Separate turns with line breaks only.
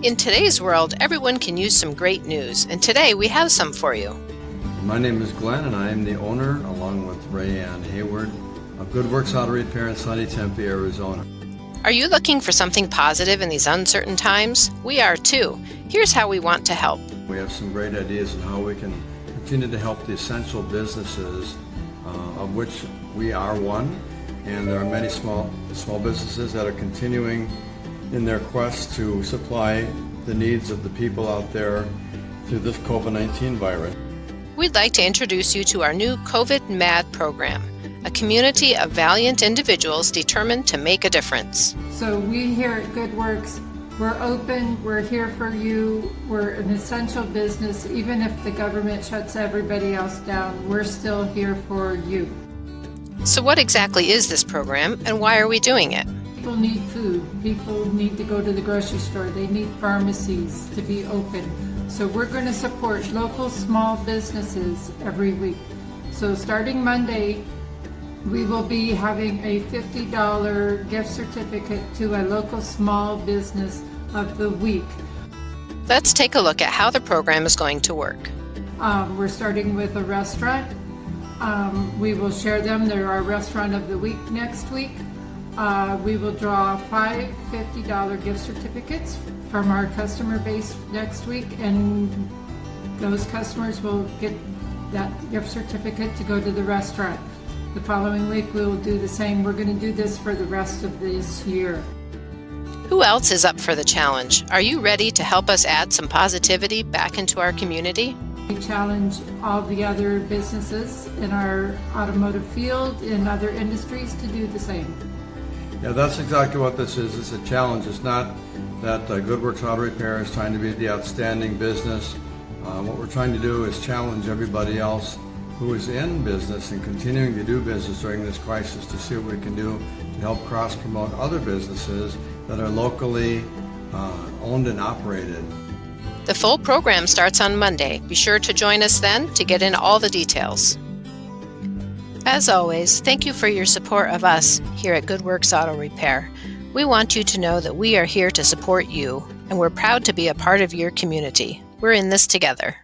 In today's world, everyone can use some great news, and today we have some for you.
My name is Glenn, and I am the owner, along with Ray Ann Hayward, of Good Works Auto Repair in sunny Tempe, Arizona.
Are you looking for something positive in these uncertain times? We are too. Here's how we want to help.
We have some great ideas on how we can continue to help the essential businesses, of which we are one, and there are many small businesses that are continuing in their quest to supply the needs of the people out there through this COVID-19 virus.
We'd like to introduce you to our new COVID MAD program, a community of valiant individuals determined to make a difference.
So we here at Good Works, we're open, we're here for you, we're an essential business. Even if the government shuts everybody else down, we're still here for you.
So what exactly is this program, and why are we doing it?
People need food, people need to go to the grocery store, they need pharmacies to be open. So we're going to support local small businesses every week. So starting Monday, we will be having a $50 gift certificate to a local small business of the week.
Let's take a look at how the program is going to work.
We're starting with a restaurant. We will share them. They're our restaurant of the week next week. We will draw 5 $50 gift certificates from our customer base next week, and those customers will get that gift certificate to go to the restaurant. The following week we will do the same. We're going to do this for the rest of this year.
Who else is up for the challenge? Are you ready to help us add some positivity back into our community?
We challenge all the other businesses in our automotive field, in other industries, to do the same.
Yeah, that's exactly what this is. It's a challenge. It's not that Good Works Auto Repair is trying to be the outstanding business. What we're trying to do is challenge everybody else who is in business and continuing to do business during this crisis to see what we can do to help cross-promote other businesses that are locally owned and operated.
The full program starts on Monday. Be sure to join us then to get into all the details. As always, thank you for your support of us here at Good Works Auto Repair. We want you to know that we are here to support you, and we're proud to be a part of your community. We're in this together.